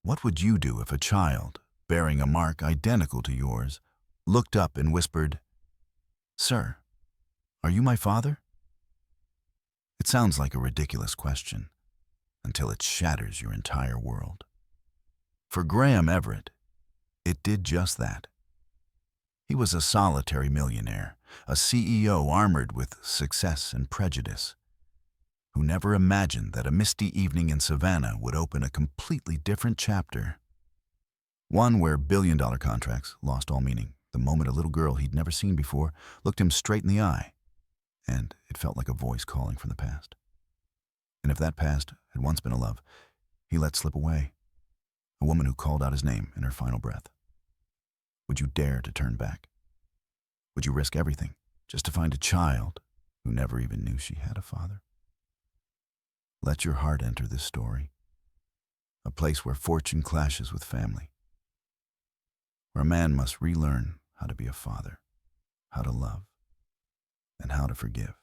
What would you do if a child, bearing a mark identical to yours, looked up and whispered, "Sir, are you my father?" It sounds like a ridiculous question until it shatters your entire world. For Graham Everett, it did just that. He was a solitary millionaire, a CEO armored with success and prejudice, who never imagined that a misty evening in Savannah would open a completely different chapter. One where billion-dollar contracts lost all meaning the moment a little girl he'd never seen before looked him straight in the eye, and it felt like a voice calling from the past. And if that past had once been a love, he let slip away, a woman who called out his name in her final breath. Would you dare to turn back? Would you risk everything just to find a child who never even knew she had a father? Let your heart enter this story, a place where fortune clashes with family, where a man must relearn how to be a father, how to love, and how to forgive.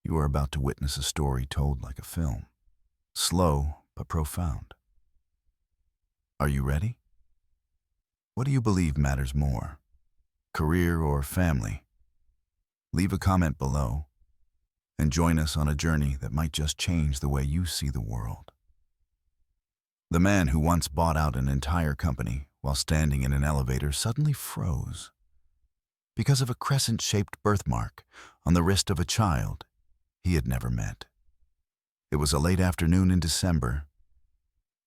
You are about to witness a story told like a film, slow but profound. Are you ready? What do you believe matters more, career or family? Leave a comment below and join us on a journey that might just change the way you see the world. The man who once bought out an entire company while standing in an elevator suddenly froze because of a crescent-shaped birthmark on the wrist of a child he had never met. It was a late afternoon in December,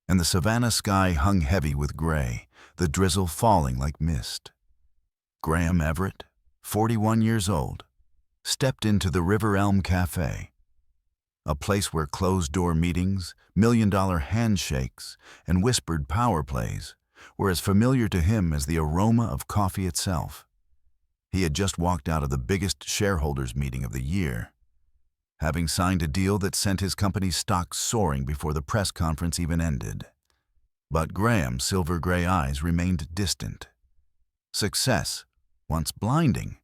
and the Savannah sky hung heavy with gray, the drizzle falling like mist. Graham Everett, 41 years old, stepped into the River Elm Cafe, a place where closed-door meetings, million-dollar handshakes, and whispered power plays were as familiar to him as the aroma of coffee itself. He had just walked out of the biggest shareholders' meeting of the year, having signed a deal that sent his company's stock soaring before the press conference even ended. But Graham's silver-gray eyes remained distant. Success, once blinding,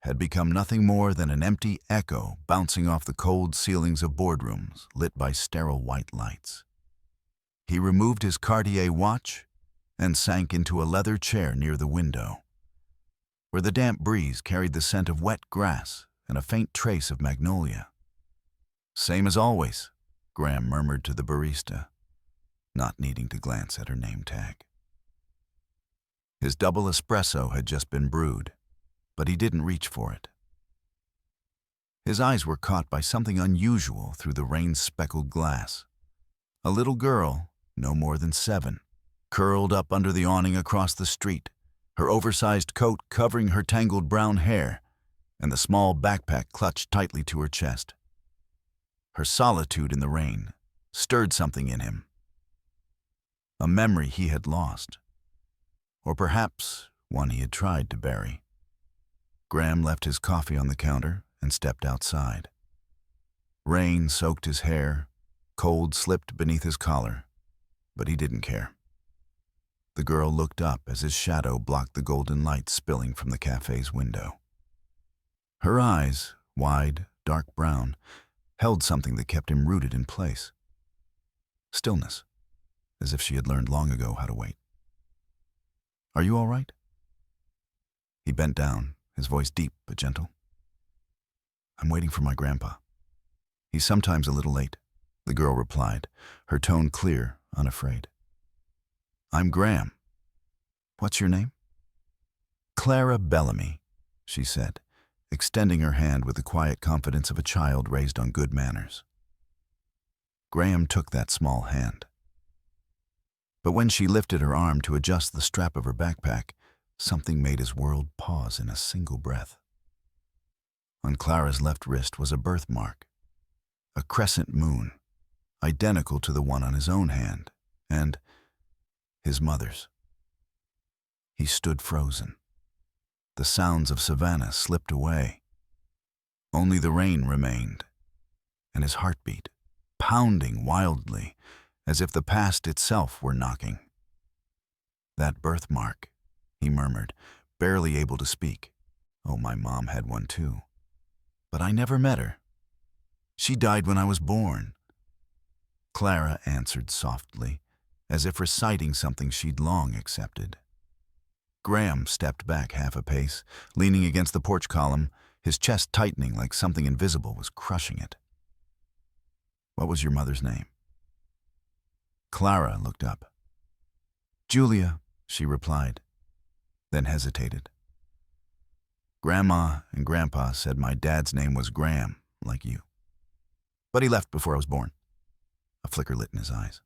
had become nothing more than an empty echo bouncing off the cold ceilings of boardrooms lit by sterile white lights. He removed his Cartier watch and sank into a leather chair near the window, where the damp breeze carried the scent of wet grass and a faint trace of magnolia. "Same as always," Graham murmured to the barista, not needing to glance at her name tag. His double espresso had just been brewed, but he didn't reach for it. His eyes were caught by something unusual through the rain-speckled glass. A little girl, no more than 7, curled up under the awning across the street, her oversized coat covering her tangled brown hair, and the small backpack clutched tightly to her chest. Her solitude in the rain stirred something in him, a memory he had lost, or perhaps one he had tried to bury. Graham left his coffee on the counter and stepped outside. Rain soaked his hair, cold slipped beneath his collar, but he didn't care. The girl looked up as his shadow blocked the golden light spilling from the cafe's window. Her eyes, wide, dark brown, held something that kept him rooted in place. Stillness, as if she had learned long ago how to wait. "Are you all right?" He bent down, his voice deep but gentle. "I'm waiting for my grandpa. He's sometimes a little late," the girl replied, her tone clear, unafraid. "I'm Graham. What's your name?" "Clara Bellamy," she said, extending her hand with the quiet confidence of a child raised on good manners. Graham took that small hand. But when she lifted her arm to adjust the strap of her backpack, something made his world pause in a single breath. On Clara's left wrist was a birthmark, a crescent moon, identical to the one on his own hand, and his mother's. He stood frozen. The sounds of Savannah slipped away. Only the rain remained, and his heartbeat, pounding wildly, as if the past itself were knocking. "That birthmark," he murmured, barely able to speak. "Oh, my mom had one too. But I never met her. She died when I was born." Clara answered softly, as if reciting something she'd long accepted. Graham stepped back half a pace, leaning against the porch column, his chest tightening like something invisible was crushing it. "What was your mother's name?" Clara looked up. "Julia," she replied, then hesitated. "Grandma and Grandpa said my dad's name was Graham, like you. But he left before I was born." A flicker lit in his eyes,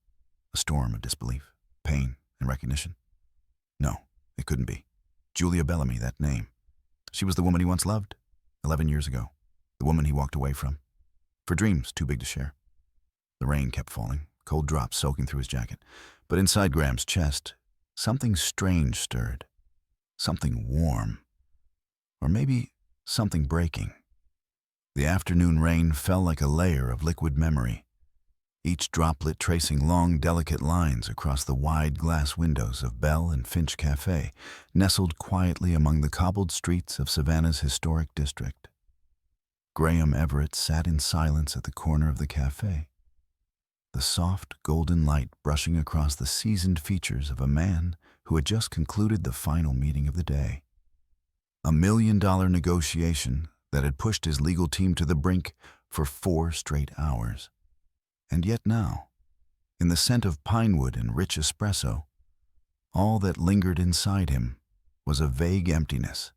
a storm of disbelief, pain, and recognition. No, it couldn't be. Julia Bellamy, that name. She was the woman he once loved, 11 years ago, the woman he walked away from, for dreams too big to share. The rain kept falling, cold drops soaking through his jacket, but inside Graham's chest, something strange stirred, something warm, or maybe something breaking. The afternoon rain fell like a layer of liquid memory, each droplet tracing long, delicate lines across the wide glass windows of Bell and Finch Cafe, nestled quietly among the cobbled streets of Savannah's historic district. Graham Everett sat in silence at the corner of the cafe, the soft golden light brushing across the seasoned features of a man who had just concluded the final meeting of the day. A $1 million negotiation that had pushed his legal team to the brink for 4 straight hours. And yet now, in the scent of pinewood and rich espresso, all that lingered inside him was a vague emptiness.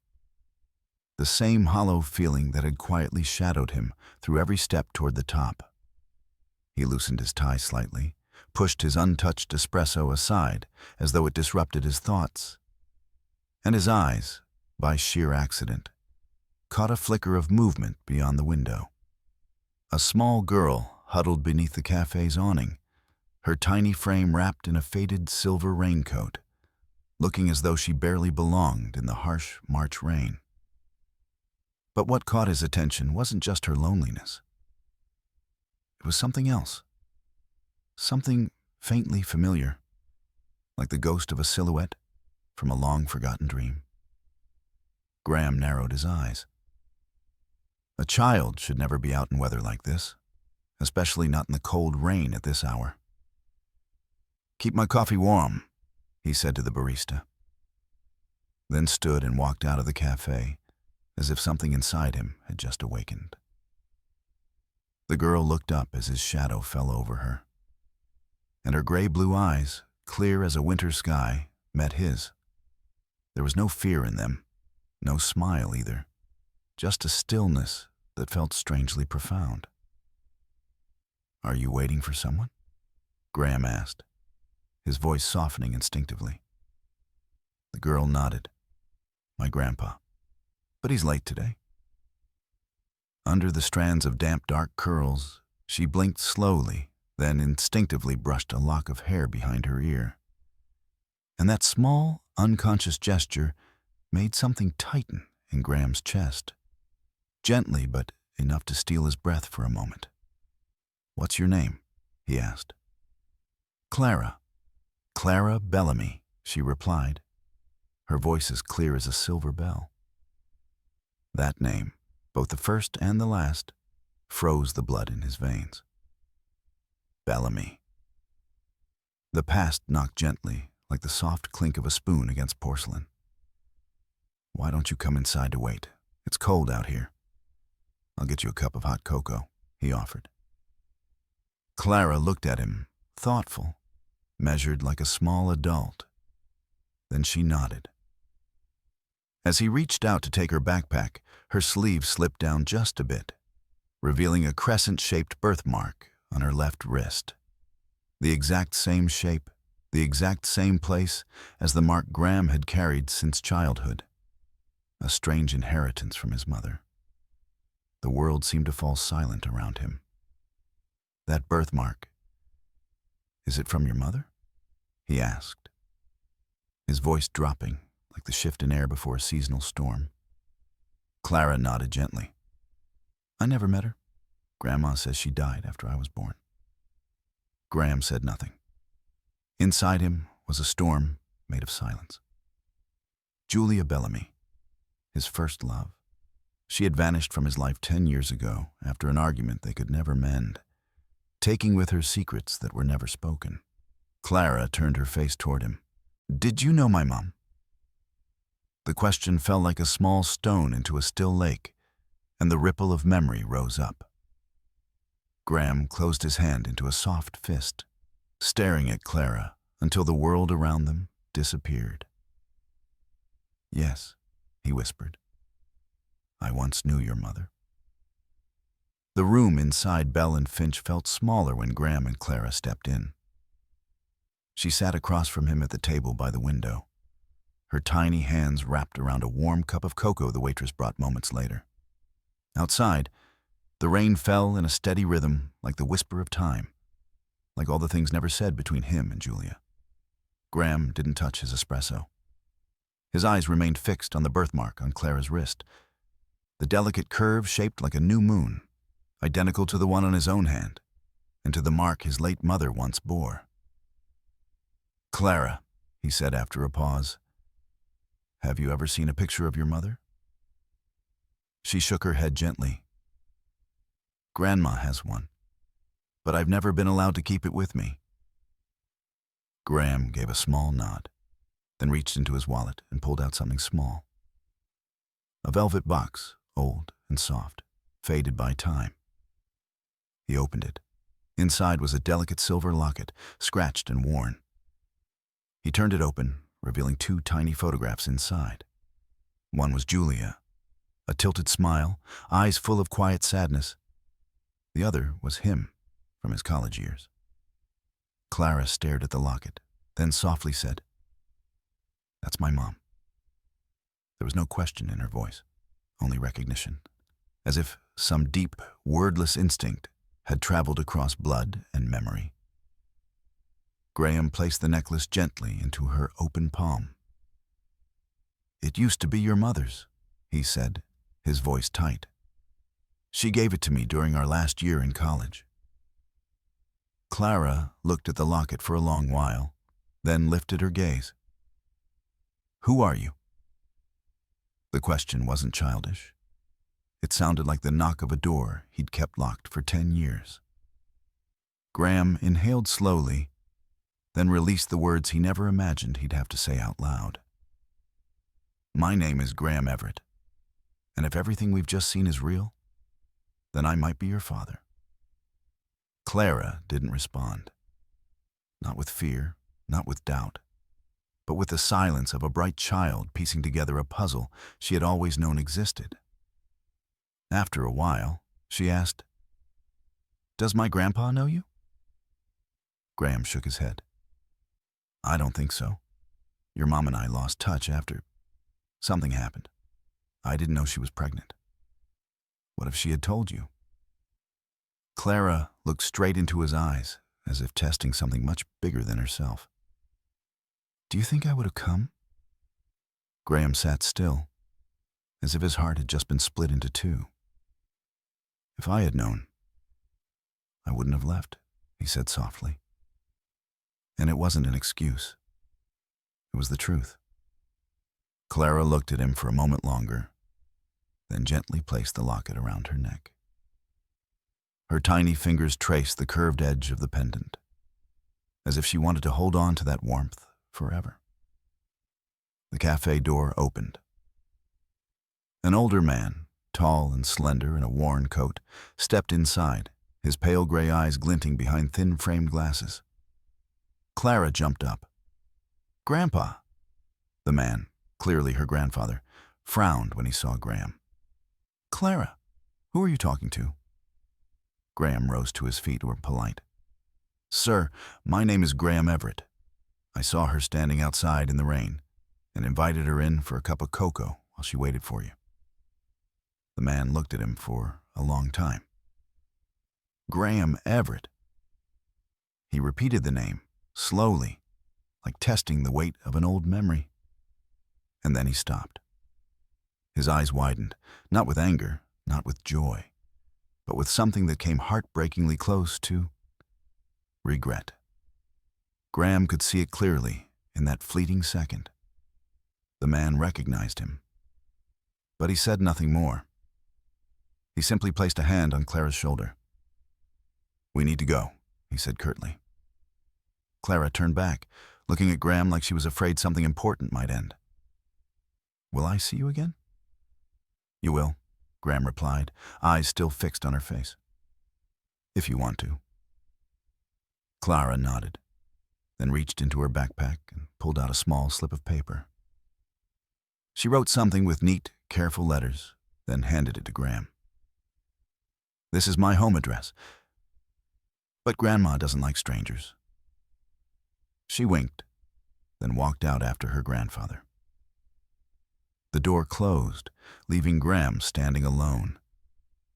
The same hollow feeling that had quietly shadowed him through every step toward the top. He loosened his tie slightly, pushed his untouched espresso aside as though it disrupted his thoughts. And his eyes, by sheer accident, caught a flicker of movement beyond the window. A small girl huddled beneath the cafe's awning, her tiny frame wrapped in a faded silver raincoat, looking as though she barely belonged in the harsh March rain. But what caught his attention wasn't just her loneliness. It was something else. Something faintly familiar, like the ghost of a silhouette from a long-forgotten dream. Graham narrowed his eyes. A child should never be out in weather like this, especially not in the cold rain at this hour. "Keep my coffee warm," he said to the barista, then stood and walked out of the cafe as if something inside him had just awakened. The girl looked up as his shadow fell over her, and her gray-blue eyes, clear as a winter sky, met his. There was no fear in them, no smile either, just a stillness that felt strangely profound. "Are you waiting for someone?" Graham asked, his voice softening instinctively. The girl nodded. "My grandpa. But he's late today." Under the strands of damp, dark curls, she blinked slowly, then instinctively brushed a lock of hair behind her ear. And that small, unconscious gesture made something tighten in Graham's chest. Gently, but enough to steal his breath for a moment. "What's your name?" he asked. "Clara. Clara Bellamy," she replied, her voice as clear as a silver bell. That name, both the first and the last, froze the blood in his veins. Bellamy. The past knocked gently, like the soft clink of a spoon against porcelain. "Why don't you come inside to wait? It's cold out here." "I'll get you a cup of hot cocoa," he offered. Clara looked at him, thoughtful, measured like a small adult. Then she nodded. As he reached out to take her backpack, her sleeve slipped down just a bit, revealing a crescent-shaped birthmark on her left wrist. The exact same shape, the exact same place as the mark Graham had carried since childhood. A strange inheritance from his mother. The world seemed to fall silent around him. "That birthmark, is it from your mother?" he asked, his voice dropping like the shift in air before a seasonal storm. Clara nodded gently. "I never met her. Grandma says she died after I was born." Graham said nothing. Inside him was a storm made of silence. Julia Bellamy, his first love. She had vanished from his life 10 years ago after an argument they could never mend, taking with her secrets that were never spoken. Clara turned her face toward him. "Did you know my mom?" The question fell like a small stone into a still lake, and the ripple of memory rose up. Graham closed his hand into a soft fist, staring at Clara until the world around them disappeared. "Yes," he whispered. "I once knew your mother." The room inside Bell and Finch felt smaller when Graham and Clara stepped in. She sat across from him at the table by the window, her tiny hands wrapped around a warm cup of cocoa the waitress brought moments later. Outside, the rain fell in a steady rhythm like the whisper of time, like all the things never said between him and Julia. Graham didn't touch his espresso. His eyes remained fixed on the birthmark on Clara's wrist, the delicate curve shaped like a new moon, identical to the one on his own hand, and to the mark his late mother once bore. "Clara," he said after a pause, "have you ever seen a picture of your mother?" She shook her head gently. "Grandma has one, but I've never been allowed to keep it with me." Graham gave a small nod, then reached into his wallet and pulled out something small. A velvet box, old and soft, faded by time. He opened it. Inside was a delicate silver locket, scratched and worn. He turned it open, revealing 2 tiny photographs inside. One was Julia, a tilted smile, eyes full of quiet sadness. The other was him, from his college years. Clara stared at the locket, then softly said, "That's my mom." There was no question in her voice, only recognition, as if some deep, wordless instinct had traveled across blood and memory. Graham placed the necklace gently into her open palm. "It used to be your mother's," he said, his voice tight. "She gave it to me during our last year in college." Clara looked at the locket for a long while, then lifted her gaze. "Who are you?" The question wasn't childish. It sounded like the knock of a door he'd kept locked for 10 years. Graham inhaled slowly, then released the words he never imagined he'd have to say out loud. "My name is Graham Everett, and if everything we've just seen is real, then I might be your father." Clara didn't respond. Not with fear, not with doubt, but with the silence of a bright child piecing together a puzzle she had always known existed. After a while, she asked, "Does my grandpa know you?" Graham shook his head. "I don't think so. Your mom and I lost touch after something happened. I didn't know she was pregnant." "What if she had told you?" Clara looked straight into his eyes, as if testing something much bigger than herself. "Do you think I would have come?" Graham sat still, as if his heart had just been split into 2. "If I had known, I wouldn't have left," he said softly. And it wasn't an excuse. It was the truth. Clara looked at him for a moment longer, then gently placed the locket around her neck. Her tiny fingers traced the curved edge of the pendant, as if she wanted to hold on to that warmth forever. The cafe door opened. An older man, tall and slender in a worn coat, stepped inside, his pale gray eyes glinting behind thin-framed glasses. Clara jumped up. "Grandpa!" The man, clearly her grandfather, frowned when he saw Graham. "Clara, who are you talking to?" Graham rose to his feet, were polite. "Sir, my name is Graham Everett. I saw her standing outside in the rain and invited her in for a cup of cocoa while she waited for you." The man looked at him for a long time. "Graham Everett." He repeated the name, slowly, like testing the weight of an old memory. And then he stopped. His eyes widened, not with anger, not with joy, but with something that came heartbreakingly close to regret. Graham could see it clearly in that fleeting second. The man recognized him, but he said nothing more. He simply placed a hand on Clara's shoulder. "We need to go," he said curtly. Clara turned back, looking at Graham like she was afraid something important might end. "Will I see you again?" "You will," Graham replied, eyes still fixed on her face. "If you want to." Clara nodded, then reached into her backpack and pulled out a small slip of paper. She wrote something with neat, careful letters, then handed it to Graham. "This is my home address, but Grandma doesn't like strangers." She winked, then walked out after her grandfather. The door closed, leaving Graham standing alone,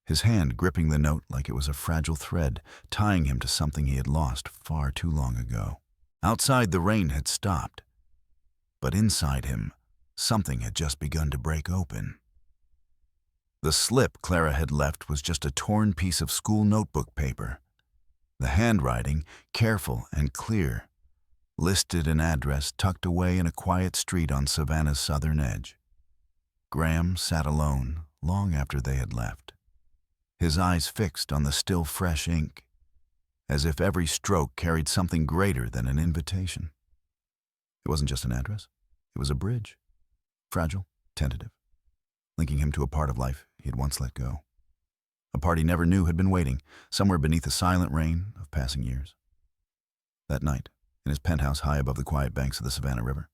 his hand gripping the note like it was a fragile thread, tying him to something he had lost far too long ago. Outside, the rain had stopped, but inside him, something had just begun to break open. The slip Clara had left was just a torn piece of school notebook paper. The handwriting, careful and clear, listed an address tucked away in a quiet street on Savannah's southern edge. Graham sat alone long after they had left, his eyes fixed on the still fresh ink, as if every stroke carried something greater than an invitation. It wasn't just an address, it was a bridge, fragile, tentative, linking him to a part of life he had once let go. A part he never knew had been waiting, somewhere beneath the silent rain of passing years. That night, in his penthouse high above the quiet banks of the Savannah River,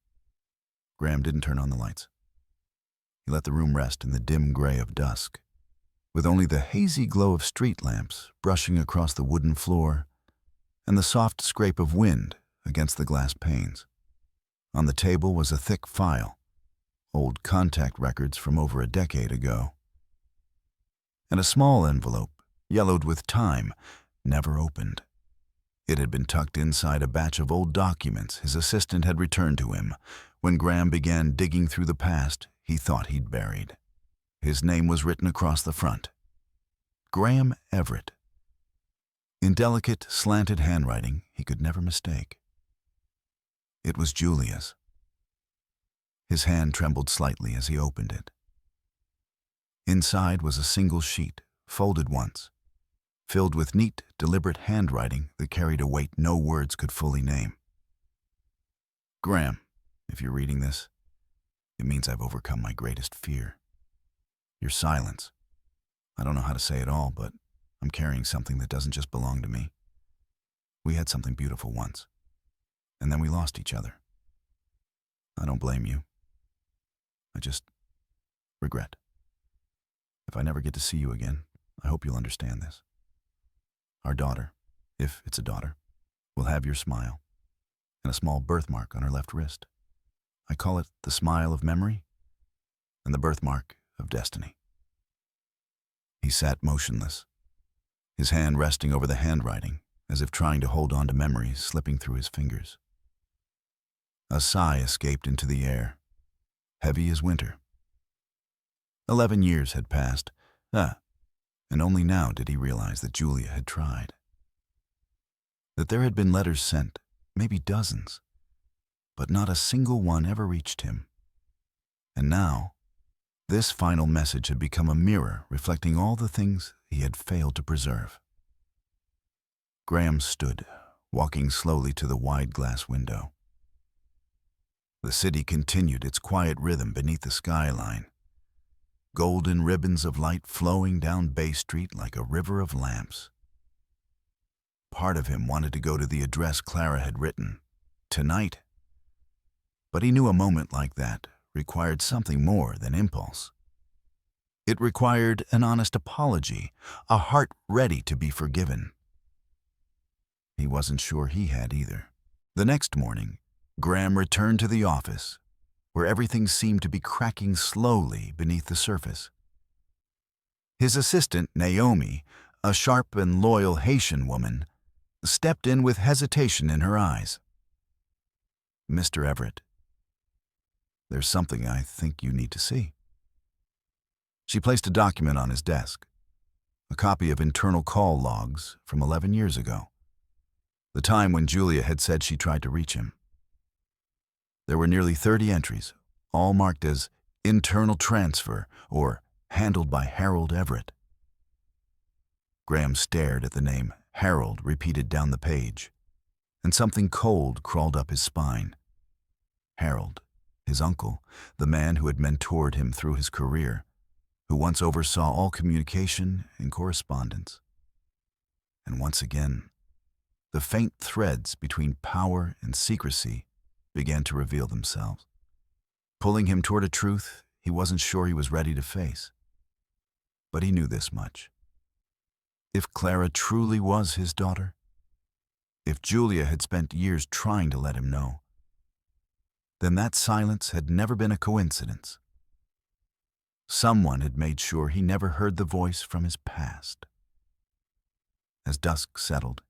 Graham didn't turn on the lights. He let the room rest in the dim gray of dusk, with only the hazy glow of street lamps brushing across the wooden floor and the soft scrape of wind against the glass panes. On the table was a thick file, old contact records from over a decade ago, and a small envelope, yellowed with time, never opened. It had been tucked inside a batch of old documents his assistant had returned to him when Graham began digging through the past he thought he'd buried. His name was written across the front. Graham Everett. In delicate, slanted handwriting he could never mistake. It was Julia's. His hand trembled slightly as he opened it. Inside was a single sheet, folded once, filled with neat, deliberate handwriting that carried a weight no words could fully name. "Graham, if you're reading this, it means I've overcome my greatest fear. Your silence. I don't know how to say it all, but I'm carrying something that doesn't just belong to me. We had something beautiful once, and then we lost each other. I don't blame you. I just regret. If I never get to see you again, I hope you'll understand this. Our daughter, if it's a daughter, will have your smile and a small birthmark on her left wrist. I call it the smile of memory and the birthmark of destiny." He sat motionless, his hand resting over the handwriting, as if trying to hold on to memories slipping through his fingers. A sigh escaped into the air, heavy as winter. 11 years had passed, and only now did he realize that Julia had tried. That there had been letters sent, maybe dozens, but not a single one ever reached him. And now, this final message had become a mirror reflecting all the things he had failed to preserve. Graham stood, walking slowly to the wide glass window. The city continued its quiet rhythm beneath the skyline, golden ribbons of light flowing down Bay Street like a river of lamps. Part of him wanted to go to the address Clara had written, tonight. But he knew a moment like that required something more than impulse. It required an honest apology, a heart ready to be forgiven. He wasn't sure he had either. The next morning, Graham returned to the office, where everything seemed to be cracking slowly beneath the surface. His assistant, Naomi, a sharp and loyal Haitian woman, stepped in with hesitation in her eyes. "Mr. Everett, there's something I think you need to see." She placed a document on his desk, a copy of internal call logs from 11 years ago, the time when Julia had said she tried to reach him. There were nearly 30 entries, all marked as internal transfer or handled by Harold Everett. Graham stared at the name Harold repeated down the page, and something cold crawled up his spine. Harold, his uncle, the man who had mentored him through his career, who once oversaw all communication and correspondence. And once again, the faint threads between power and secrecy began to reveal themselves, pulling him toward a truth he wasn't sure he was ready to face. But he knew this much. If Clara truly was his daughter, if Julia had spent years trying to let him know, then that silence had never been a coincidence. Someone had made sure he never heard the voice from his past. As dusk settled,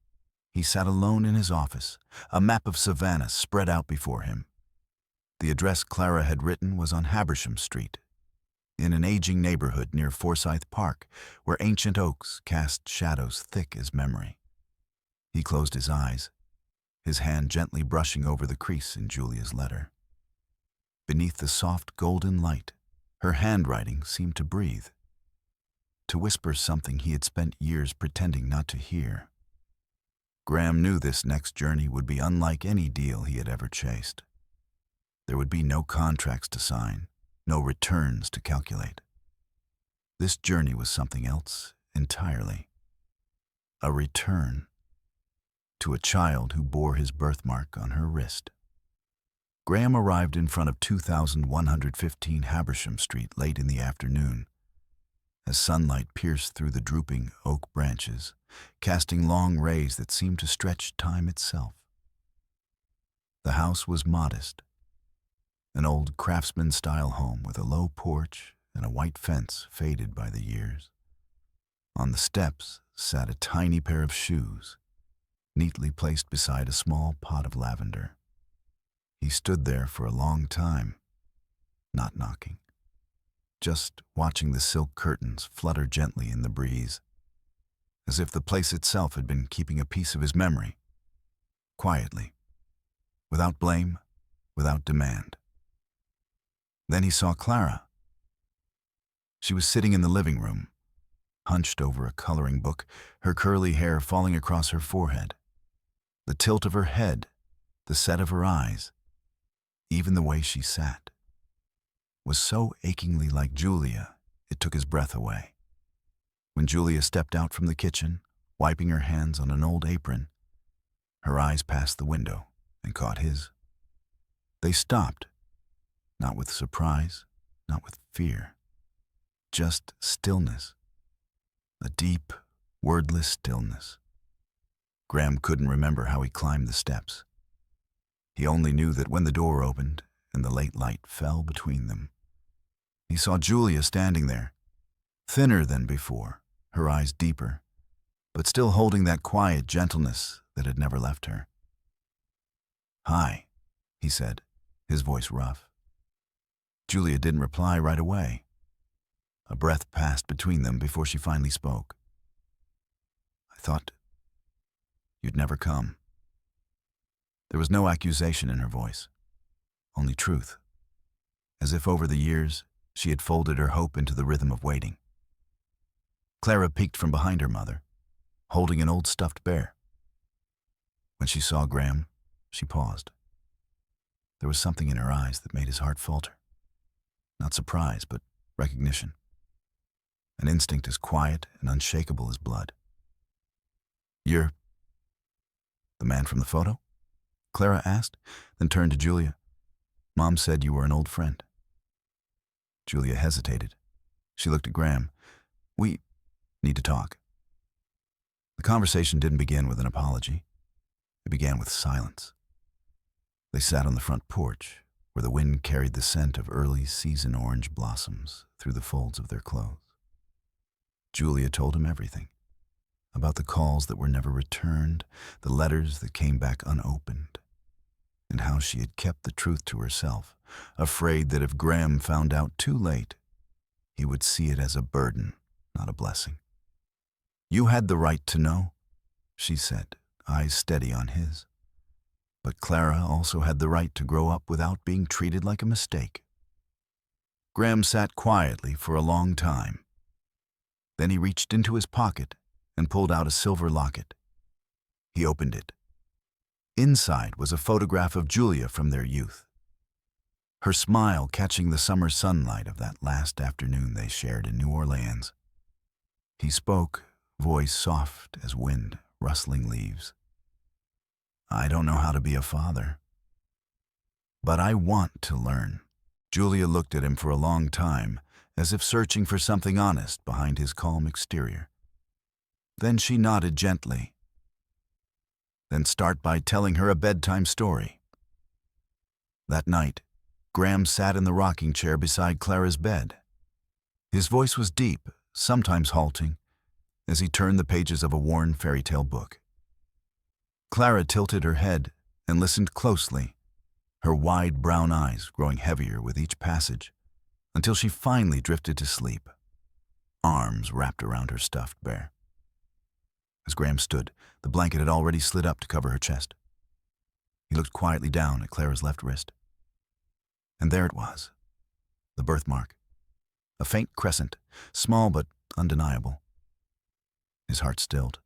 he sat alone in his office, a map of Savannah spread out before him. The address Clara had written was on Habersham Street, in an aging neighborhood near Forsyth Park, where ancient oaks cast shadows thick as memory. He closed his eyes, his hand gently brushing over the crease in Julia's letter. Beneath the soft golden light, her handwriting seemed to breathe, to whisper something he had spent years pretending not to hear. Graham knew this next journey would be unlike any deal he had ever chased. There would be no contracts to sign, no returns to calculate. This journey was something else entirely. A return to a child who bore his birthmark on her wrist. Graham arrived in front of 2115 Habersham Street late in the afternoon, as sunlight pierced through the drooping oak branches, casting long rays that seemed to stretch time itself. The house was modest, an old craftsman-style home with a low porch and a white fence faded by the years. On the steps sat a tiny pair of shoes, neatly placed beside a small pot of lavender. He stood there for a long time, not knocking, just watching the silk curtains flutter gently in the breeze, as if the place itself had been keeping a piece of his memory, quietly, without blame, without demand. Then he saw Clara. She was sitting in the living room, hunched over a coloring book, her curly hair falling across her forehead. The tilt of her head, the set of her eyes, even the way she sat, was so achingly like Julia, it took his breath away. When Julia stepped out from the kitchen, wiping her hands on an old apron, her eyes passed the window and caught his. They stopped, not with surprise, not with fear, just stillness, a deep, wordless stillness. Graham couldn't remember how he climbed the steps. He only knew that when the door opened and the late light fell between them, he saw Julia standing there, thinner than before, her eyes deeper, but still holding that quiet gentleness that had never left her. "Hi," he said, his voice rough. Julia didn't reply right away. A breath passed between them before she finally spoke. "I thought you'd never come." There was no accusation in her voice, only truth, as if over the years she had folded her hope into the rhythm of waiting. Clara peeked from behind her mother, holding an old stuffed bear. When she saw Graham, she paused. There was something in her eyes that made his heart falter. Not surprise, but recognition. An instinct as quiet and unshakable as blood. "You're the man from the photo?" Clara asked, then turned to Julia. "Mom said you were an old friend." Julia hesitated. She looked at Graham. "We need to talk." The conversation didn't begin with an apology. It began with silence. They sat on the front porch, where the wind carried the scent of early season orange blossoms through the folds of their clothes. Julia told him everything, about the calls that were never returned, the letters that came back unopened, and how she had kept the truth to herself, afraid that if Graham found out too late, he would see it as a burden, not a blessing. "You had the right to know," she said, eyes steady on his. But Clara also had the right to grow up without being treated like a mistake. Graham sat quietly for a long time. Then he reached into his pocket and pulled out a silver locket. He opened it. Inside was a photograph of Julia from their youth, her smile catching the summer sunlight of that last afternoon they shared in New Orleans. He spoke, voice soft as wind, rustling leaves. "I don't know how to be a father, but I want to learn." Julia looked at him for a long time, as if searching for something honest behind his calm exterior. Then she nodded gently. "Then start by telling her a bedtime story." That night, Graham sat in the rocking chair beside Clara's bed. His voice was deep, sometimes halting, as he turned the pages of a worn fairy tale book. Clara tilted her head and listened closely, her wide brown eyes growing heavier with each passage, until she finally drifted to sleep, arms wrapped around her stuffed bear. As Graham stood, the blanket had already slid up to cover her chest. He looked quietly down at Clara's left wrist. And there it was, the birthmark, a faint crescent, small but undeniable. His heart stilled.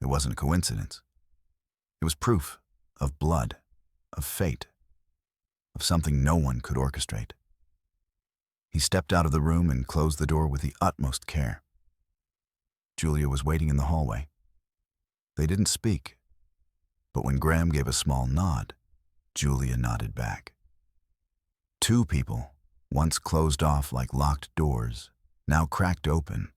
It wasn't a coincidence. It was proof of blood, of fate, of something no one could orchestrate. He stepped out of the room and closed the door with the utmost care. Julia was waiting in the hallway. They didn't speak, but when Graham gave a small nod, Julia nodded back. Two people, once closed off like locked doors, now cracked open,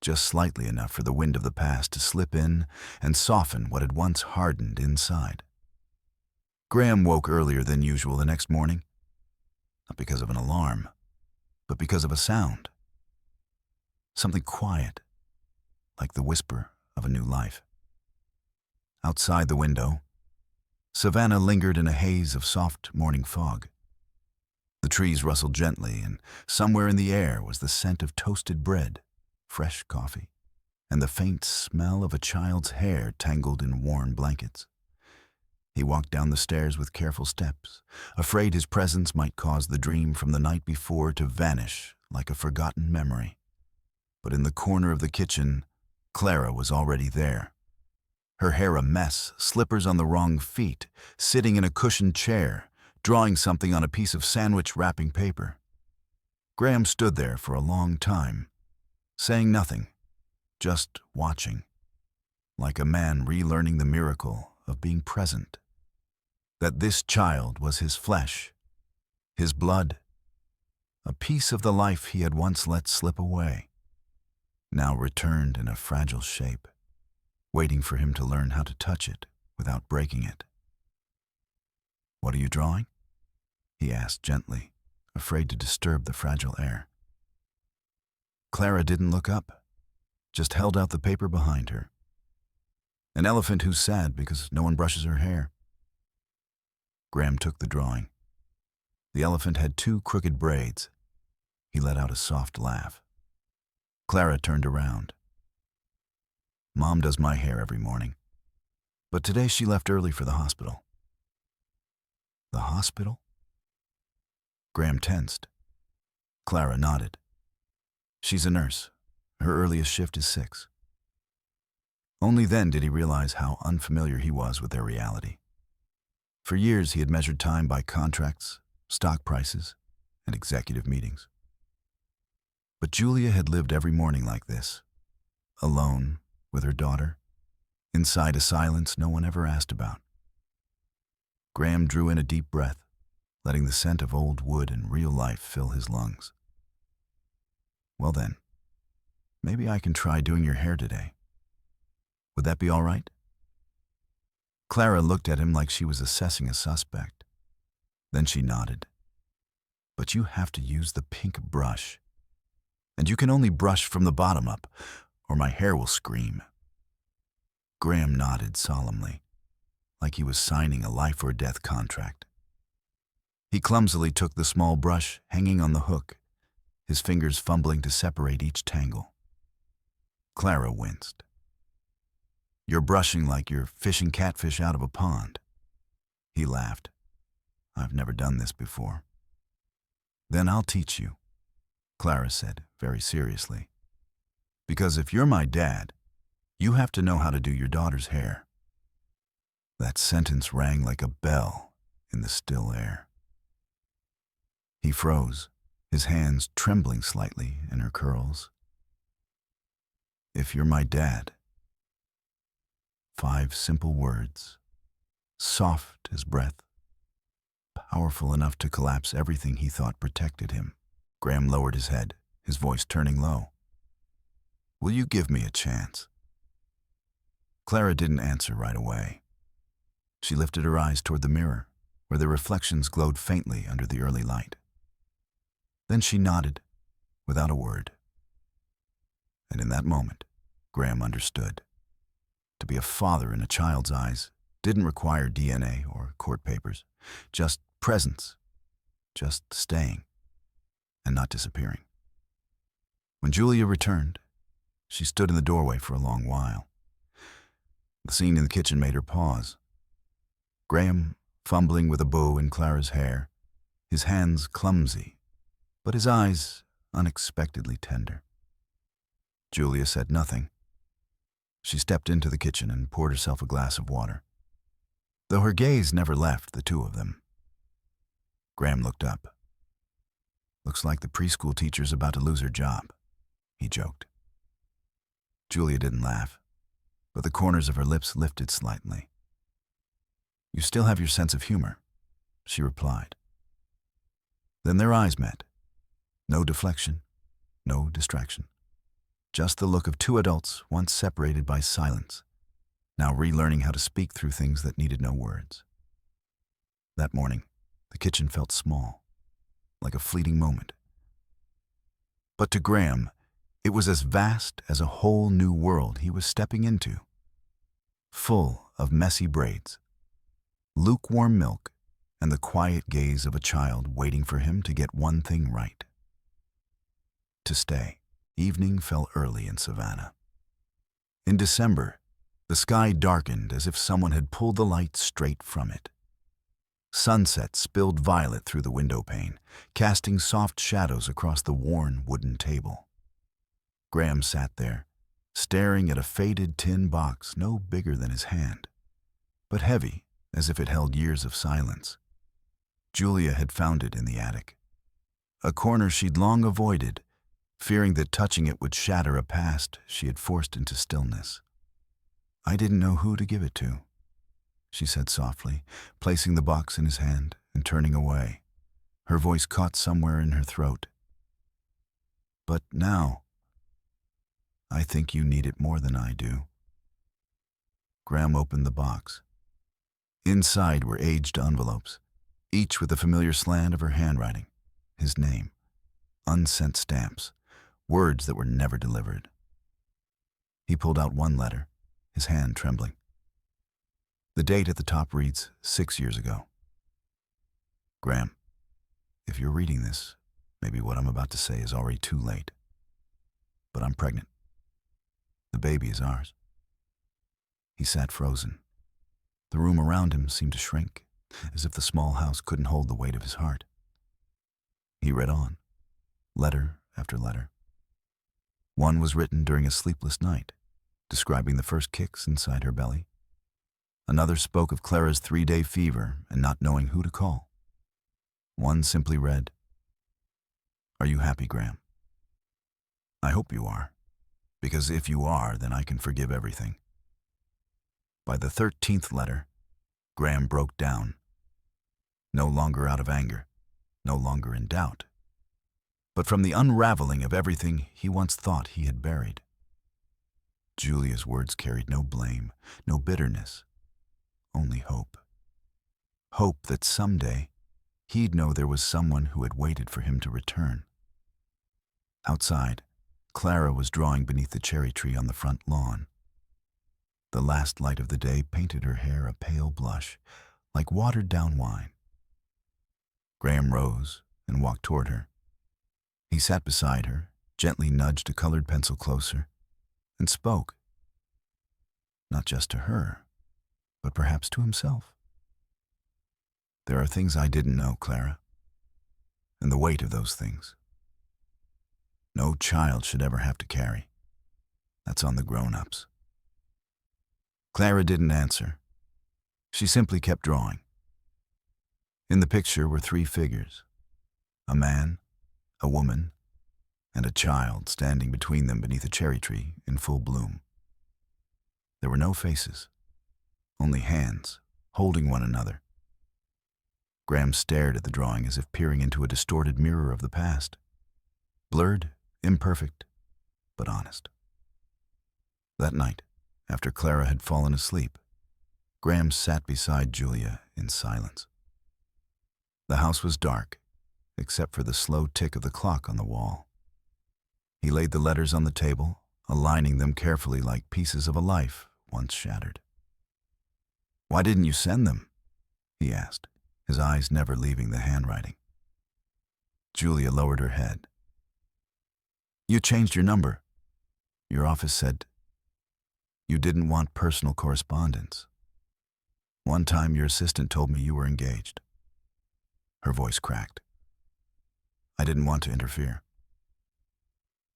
just slightly enough for the wind of the past to slip in and soften what had once hardened inside. Graham woke earlier than usual the next morning, not because of an alarm, but because of a sound. Something quiet, like the whisper of a new life. Outside the window, Savannah lingered in a haze of soft morning fog. The trees rustled gently, and somewhere in the air was the scent of toasted bread, fresh coffee, and the faint smell of a child's hair tangled in worn blankets. He walked down the stairs with careful steps, afraid his presence might cause the dream from the night before to vanish like a forgotten memory. But in the corner of the kitchen, Clara was already there. Her hair a mess, slippers on the wrong feet, sitting in a cushioned chair, drawing something on a piece of sandwich wrapping paper. Graham stood there for a long time, saying nothing, just watching, like a man relearning the miracle of being present. That this child was his flesh, his blood, a piece of the life he had once let slip away, now returned in a fragile shape, waiting for him to learn how to touch it without breaking it. "What are you drawing?" he asked gently, afraid to disturb the fragile air. Clara didn't look up, just held out the paper behind her. An elephant who's sad because no one brushes her hair. Graham took the drawing. The elephant had two crooked braids. He let out a soft laugh. Clara turned around. "Mom does my hair every morning, but today she left early for the hospital." "The hospital?" Graham tensed. Clara nodded. "She's a nurse. Her earliest shift is 6. Only then did he realize how unfamiliar he was with their reality. For years he had measured time by contracts, stock prices, and executive meetings. But Julia had lived every morning like this, alone with her daughter, inside a silence no one ever asked about. Graham drew in a deep breath, letting the scent of old wood and real life fill his lungs. "Well then, maybe I can try doing your hair today. Would that be all right?" Clara looked at him like she was assessing a suspect. Then she nodded. "But you have to use the pink brush. And you can only brush from the bottom up, or my hair will scream." Graham nodded solemnly, like he was signing a life or death contract. He clumsily took the small brush hanging on the hook, his fingers fumbling to separate each tangle. Clara winced. "You're brushing like you're fishing catfish out of a pond." He laughed. "I've never done this before." "Then I'll teach you," Clara said very seriously. "Because if you're my dad, you have to know how to do your daughter's hair." That sentence rang like a bell in the still air. He froze, his hands trembling slightly in her curls. If you're my dad. 5 simple words, soft as breath, powerful enough to collapse everything he thought protected him. Graham lowered his head, his voice turning low. Will you give me a chance? Clara didn't answer right away. She lifted her eyes toward the mirror, where the reflections glowed faintly under the early light. Then she nodded, without a word. And in that moment, Graham understood. To be a father in a child's eyes didn't require DNA or court papers, just presence, just staying, and not disappearing. When Julia returned, she stood in the doorway for a long while. The scene in the kitchen made her pause. Graham, fumbling with a bow in Clara's hair, his hands clumsy, but his eyes unexpectedly tender. Julia said nothing. She stepped into the kitchen and poured herself a glass of water, though her gaze never left the two of them. Graham looked up. Looks like the preschool teacher's about to lose her job, he joked. Julia didn't laugh, but the corners of her lips lifted slightly. You still have your sense of humor, she replied. Then their eyes met. No deflection, no distraction. Just the look of two adults once separated by silence, now relearning how to speak through things that needed no words. That morning, the kitchen felt small, like a fleeting moment. But to Graham, it was as vast as a whole new world he was stepping into, full of messy braids, lukewarm milk, and the quiet gaze of a child waiting for him to get one thing right. To stay. Evening fell early in Savannah. In December, the sky darkened as if someone had pulled the light straight from it. Sunset spilled violet through the window pane, casting soft shadows across the worn wooden table. Graham sat there, staring at a faded tin box no bigger than his hand, but heavy as if it held years of silence. Julia had found it in the attic, a corner she'd long avoided, fearing that touching it would shatter a past she had forced into stillness. I didn't know who to give it to, she said softly, placing the box in his hand and turning away, her voice caught somewhere in her throat. But now, I think you need it more than I do. Graham opened the box. Inside were aged envelopes, each with a familiar slant of her handwriting, his name, unsent stamps, words that were never delivered. He pulled out one letter, his hand trembling. The date at the top reads 6 years ago. Graham, if you're reading this, maybe what I'm about to say is already too late. But I'm pregnant. The baby is ours. He sat frozen. The room around him seemed to shrink, as if the small house couldn't hold the weight of his heart. He read on, letter after letter. One was written during a sleepless night, describing the first kicks inside her belly. Another spoke of Clara's 3-day fever and not knowing who to call. One simply read, Are you happy, Graham? I hope you are, because if you are, then I can forgive everything. By the 13th letter, Graham broke down, no longer out of anger, no longer in doubt, but from the unraveling of everything he once thought he had buried. Julia's words carried no blame, no bitterness, only hope. Hope that someday he'd know there was someone who had waited for him to return. Outside, Clara was drawing beneath the cherry tree on the front lawn. The last light of the day painted her hair a pale blush, like watered-down wine. Graham rose and walked toward her. He sat beside her, gently nudged a colored pencil closer, and spoke. Not just to her, but perhaps to himself. There are things I didn't know, Clara, and the weight of those things. No child should ever have to carry. That's on the grown-ups. Clara didn't answer. She simply kept drawing. In the picture were three figures: a man, a woman, and a child standing between them beneath a cherry tree in full bloom. There were no faces, only hands holding one another. Graham stared at the drawing as if peering into a distorted mirror of the past. Blurred, imperfect, but honest. That night, after Clara had fallen asleep, Graham sat beside Julia in silence. The house was dark, except for the slow tick of the clock on the wall. He laid the letters on the table, aligning them carefully like pieces of a life once shattered. "Why didn't you send them?" he asked, his eyes never leaving the handwriting. Julia lowered her head. "You changed your number. Your office said you didn't want personal correspondence. One time your assistant told me you were engaged." Her voice cracked. "I didn't want to interfere."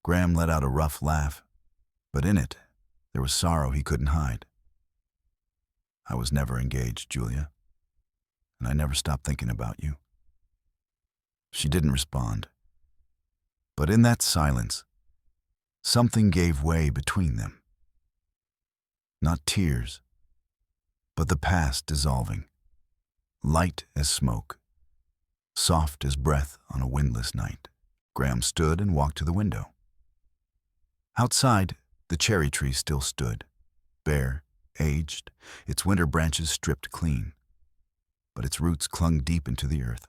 Graham let out a rough laugh, but in it, there was sorrow he couldn't hide. "I was never engaged, Julia, and I never stopped thinking about you." She didn't respond, but in that silence, something gave way between them. Not tears, but the past dissolving, light as smoke, soft as breath on a windless night. Graham stood and walked to the window. Outside, the cherry tree still stood, bare, aged, its winter branches stripped clean. But its roots clung deep into the earth,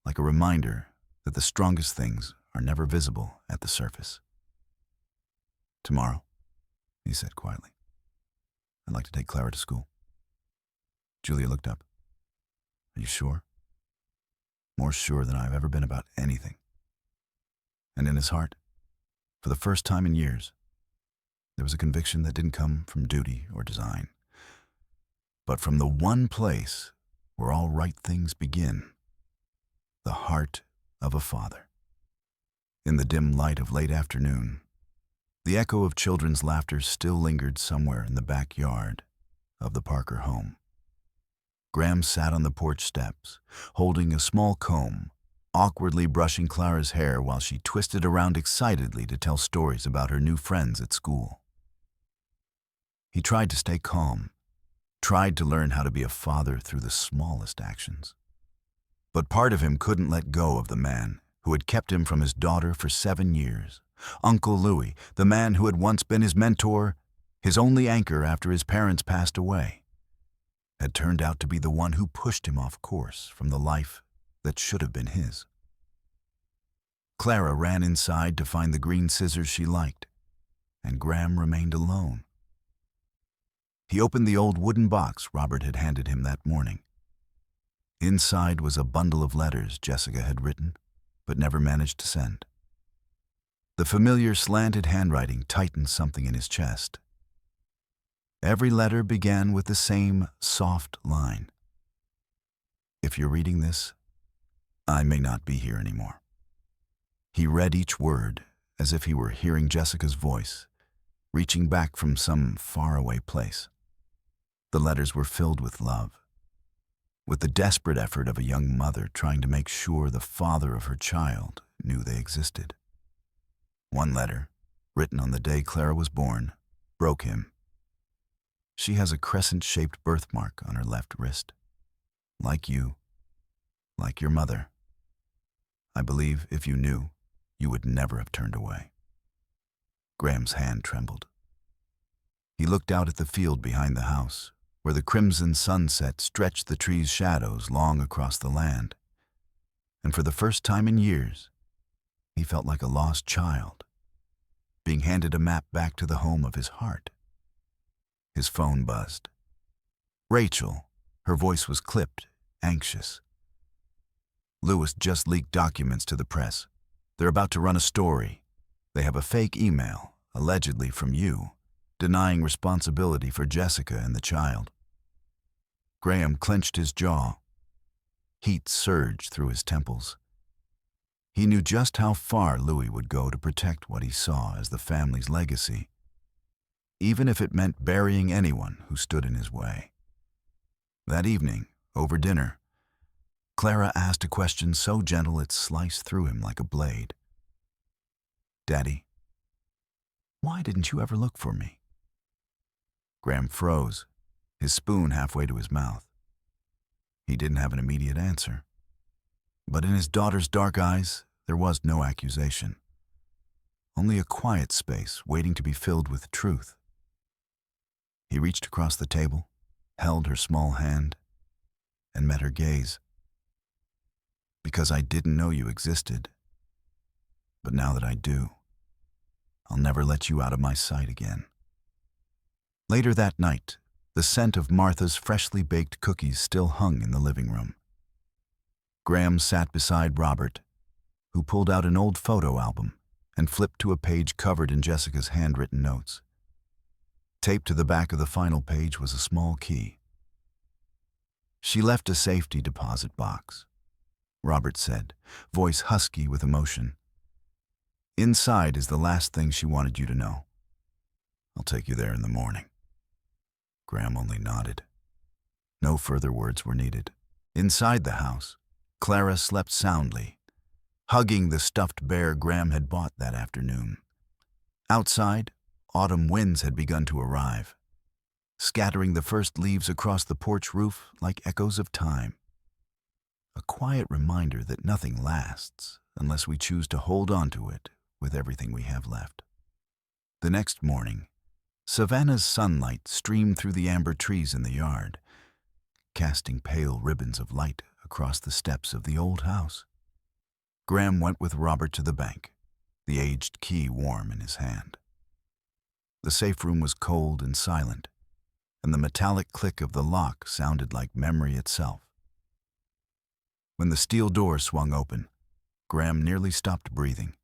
like a reminder that the strongest things are never visible at the surface. "Tomorrow," he said quietly, "I'd like to take Clara to school." Julia looked up. "Are you sure?" "More sure than I've ever been about anything." And in his heart, for the first time in years, there was a conviction that didn't come from duty or design, but from the one place where all right things begin, the heart of a father. In the dim light of late afternoon, the echo of children's laughter still lingered somewhere in the backyard of the Parker home. Graham sat on the porch steps, holding a small comb, awkwardly brushing Clara's hair while she twisted around excitedly to tell stories about her new friends at school. He tried to stay calm, tried to learn how to be a father through the smallest actions. But part of him couldn't let go of the man who had kept him from his daughter for 7 years. Uncle Louis, the man who had once been his mentor, his only anchor after his parents passed away, had turned out to be the one who pushed him off course from the life that should have been his. Clara ran inside to find the green scissors she liked, and Graham remained alone. He opened the old wooden box Robert had handed him that morning. Inside was a bundle of letters Jessica had written, but never managed to send. The familiar slanted handwriting tightened something in his chest. Every letter began with the same soft line: "If you're reading this, I may not be here anymore." He read each word as if he were hearing Jessica's voice, reaching back from some faraway place. The letters were filled with love, with the desperate effort of a young mother trying to make sure the father of her child knew they existed. One letter, written on the day Clara was born, broke him. "She has a crescent-shaped birthmark on her left wrist. Like you, like your mother. I believe if you knew, you would never have turned away." Graham's hand trembled. He looked out at the field behind the house, where the crimson sunset stretched the trees' shadows long across the land. And for the first time in years, he felt like a lost child, being handed a map back to the home of his heart. His phone buzzed. Rachel, her voice was clipped, anxious. "Lewis just leaked documents to the press. They're about to run a story. They have a fake email, allegedly from you, denying responsibility for Jessica and the child." Graham clenched his jaw. Heat surged through his temples. He knew just how far Louis would go to protect what he saw as the family's legacy, even if it meant burying anyone who stood in his way. That evening, over dinner, Clara asked a question so gentle it sliced through him like a blade. "Daddy, why didn't you ever look for me?" Graham froze, his spoon halfway to his mouth. He didn't have an immediate answer. But in his daughter's dark eyes, there was no accusation. Only a quiet space waiting to be filled with truth. He reached across the table, held her small hand, and met her gaze. "Because I didn't know you existed. But now that I do, I'll never let you out of my sight again." Later that night, the scent of Martha's freshly baked cookies still hung in the living room. Graham sat beside Robert, who pulled out an old photo album and flipped to a page covered in Jessica's handwritten notes. Taped to the back of the final page was a small key. "She left a safety deposit box," Robert said, voice husky with emotion. "Inside is the last thing she wanted you to know. I'll take you there in the morning." Graham only nodded. No further words were needed. Inside the house, Clara slept soundly, hugging the stuffed bear Graham had bought that afternoon. Outside, autumn winds had begun to arrive, scattering the first leaves across the porch roof like echoes of time. A quiet reminder that nothing lasts unless we choose to hold on to it with everything we have left. The next morning, Savannah's sunlight streamed through the amber trees in the yard, casting pale ribbons of light across the steps of the old house. Graham went with Robert to the bank, the aged key warm in his hand. The safe room was cold and silent, and the metallic click of the lock sounded like memory itself. When the steel door swung open, Graham nearly stopped breathing.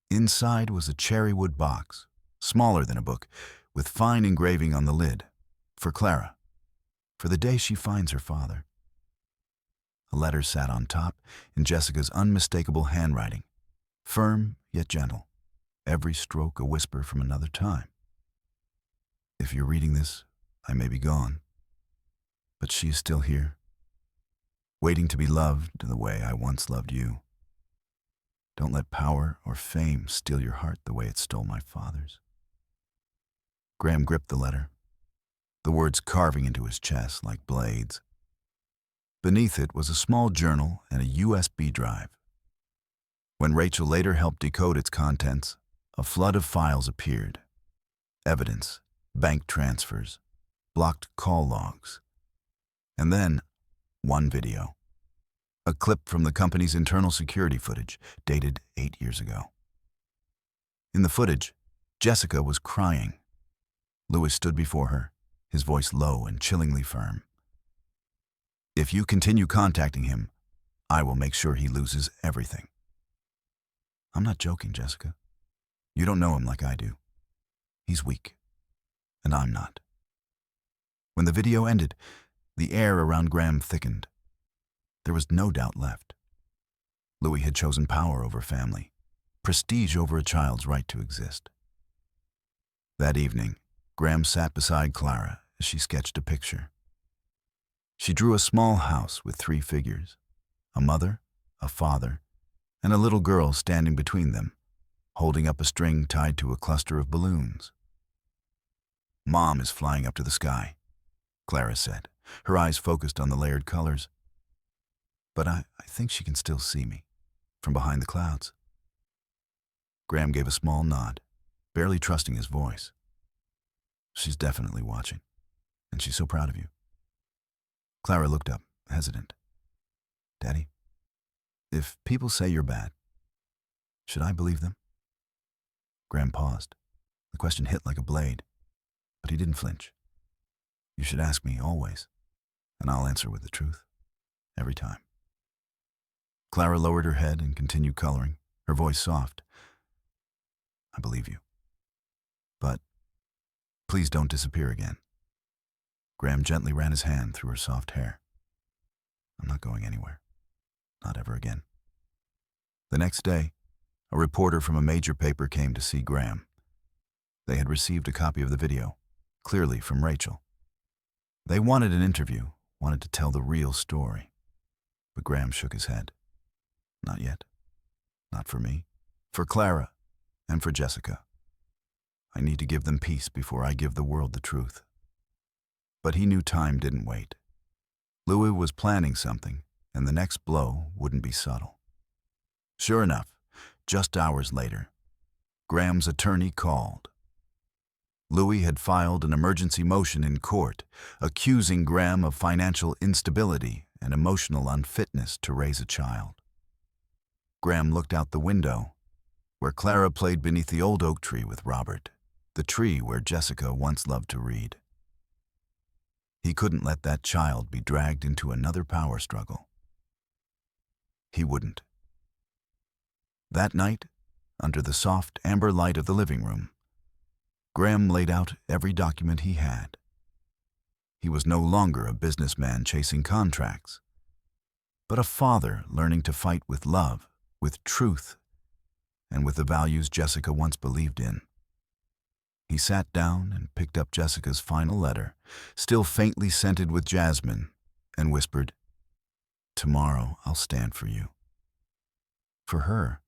Inside was a cherrywood box, smaller than a book, with fine engraving on the lid, for Clara, for the day she finds her father. A letter sat on top in Jessica's unmistakable handwriting, firm yet gentle, every stroke a whisper from another time. "If you're reading this, I may be gone, but she is still here, waiting to be loved the way I once loved you. Don't let power or fame steal your heart the way it stole my father's." Graham gripped the letter, the words carving into his chest like blades. Beneath it was a small journal and a USB drive. When Rachel later helped decode its contents, a flood of files appeared. Evidence, bank transfers, blocked call logs, and then one video. A clip from the company's internal security footage, dated 8 years ago. In the footage, Jessica was crying. Lewis stood before her, his voice low and chillingly firm. "If you continue contacting him, I will make sure he loses everything." "I'm not joking, Jessica. You don't know him like I do. He's weak, and I'm not." When the video ended, the air around Graham thickened. There was no doubt left. Louis had chosen power over family, prestige over a child's right to exist. That evening, Graham sat beside Clara as she sketched a picture. She drew a small house with 3 figures, a mother, a father, and a little girl standing between them, holding up a string tied to a cluster of balloons. "Mom is flying up to the sky," Clara said, her eyes focused on the layered colors. "But I think she can still see me, from behind the clouds." Graham gave a small nod, barely trusting his voice. "She's definitely watching, and she's so proud of you." Clara looked up, hesitant. "Daddy, if people say you're bad, should I believe them?" Graham paused. The question hit like a blade, but he didn't flinch. "You should ask me always, and I'll answer with the truth, every time." Clara lowered her head and continued coloring, her voice soft. "I believe you. But please don't disappear again." Graham gently ran his hand through her soft hair. "I'm not going anywhere. Not ever again." The next day, a reporter from a major paper came to see Graham. They had received a copy of the video, clearly from Rachel. They wanted an interview, wanted to tell the real story. But Graham shook his head. Not yet. Not for me. For Clara and for Jessica. I need to give them peace before I give the world the truth. But he knew time didn't wait. Louis was planning something, and the next blow wouldn't be subtle. Sure enough, just hours later, Graham's attorney called. Louis had filed an emergency motion in court, accusing Graham of financial instability and emotional unfitness to raise a child. Graham looked out the window, where Clara played beneath the old oak tree with Robert, the tree where Jessica once loved to read. He couldn't let that child be dragged into another power struggle. He wouldn't. That night, under the soft amber light of the living room, Graham laid out every document he had. He was no longer a businessman chasing contracts, but a father learning to fight with love, with truth, and with the values Jessica once believed in. He sat down and picked up Jessica's final letter, still faintly scented with jasmine, and whispered, "Tomorrow I'll stand for you. For her,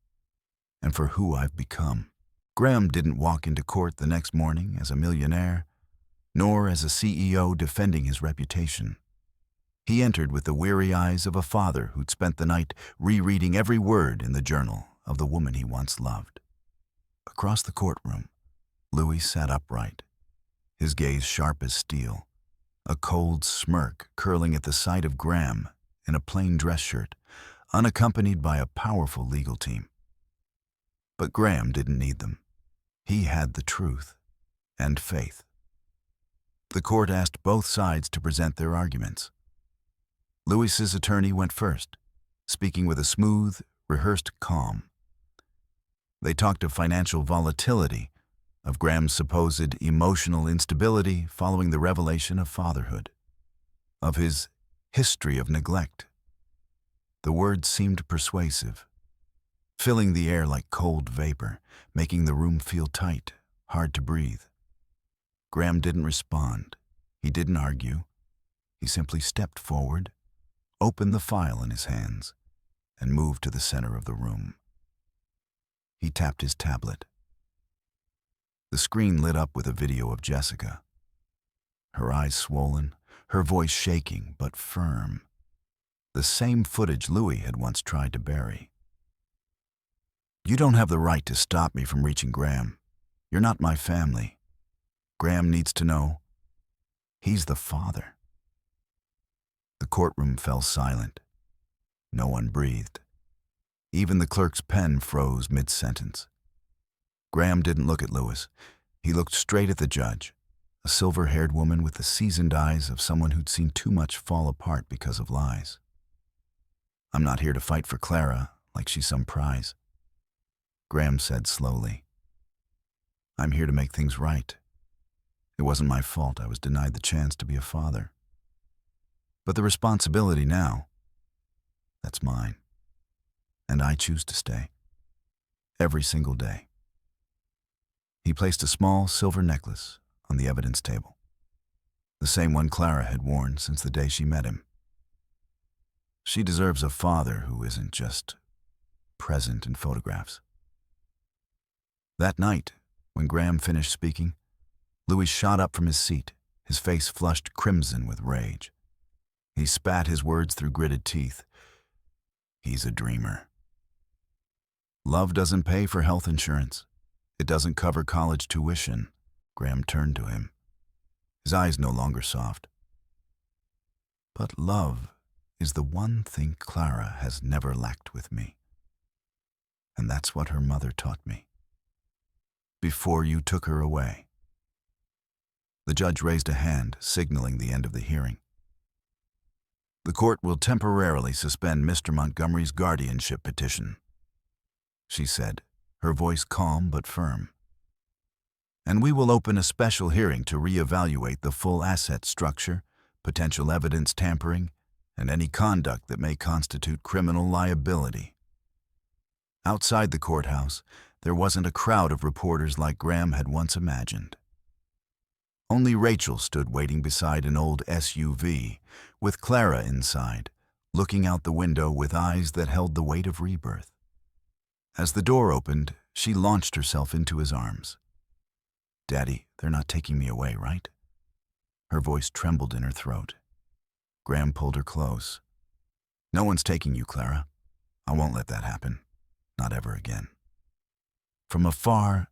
and for who I've become." Graham didn't walk into court the next morning as a millionaire, nor as a CEO defending his reputation. He entered with the weary eyes of a father who'd spent the night rereading every word in the journal of the woman he once loved. Across the courtroom, Louis sat upright, his gaze sharp as steel, a cold smirk curling at the sight of Graham in a plain dress shirt, unaccompanied by a powerful legal team. But Graham didn't need them. He had the truth and faith. The court asked both sides to present their arguments. Louis's attorney went first, speaking with a smooth, rehearsed calm. They talked of financial volatility, of Graham's supposed emotional instability following the revelation of fatherhood, of his history of neglect. The words seemed persuasive, filling the air like cold vapor, making the room feel tight, hard to breathe. Graham didn't respond. He didn't argue. He simply stepped forward, opened the file in his hands, and moved to the center of the room. He tapped his tablet. The screen lit up with a video of Jessica. Her eyes swollen, her voice shaking but firm. The same footage Louis had once tried to bury. "You don't have the right to stop me from reaching Graham. You're not my family. Graham needs to know he's the father." The courtroom fell silent. No one breathed. Even the clerk's pen froze mid-sentence. Graham didn't look at Louis. He looked straight at the judge, a silver-haired woman with the seasoned eyes of someone who'd seen too much fall apart because of lies. "I'm not here to fight for Clara like she's some prize," Graham said slowly. "I'm here to make things right. It wasn't my fault I was denied the chance to be a father. But the responsibility now, that's mine. And I choose to stay. Every single day." He placed a small silver necklace on the evidence table, the same one Clara had worn since the day she met him. She deserves a father who isn't just present in photographs. That night, when Graham finished speaking, Louis shot up from his seat, his face flushed crimson with rage. He spat his words through gritted teeth. He's a dreamer. Love doesn't pay for health insurance. It doesn't cover college tuition. Graham turned to him, his eyes no longer soft. But love is the one thing Clara has never lacked with me. And that's what her mother taught me. Before you took her away. The judge raised a hand, signaling the end of the hearing. "The court will temporarily suspend Mr. Montgomery's guardianship petition," she said, her voice calm but firm. "And we will open a special hearing to reevaluate the full asset structure, potential evidence tampering, and any conduct that may constitute criminal liability." Outside the courthouse, there wasn't a crowd of reporters like Graham had once imagined. Only Rachel stood waiting beside an old SUV, with Clara inside, looking out the window with eyes that held the weight of rebirth. As the door opened, she launched herself into his arms. "Daddy, they're not taking me away, right?" Her voice trembled in her throat. Graham pulled her close. "No one's taking you, Clara. I won't let that happen. Not ever again." From afar,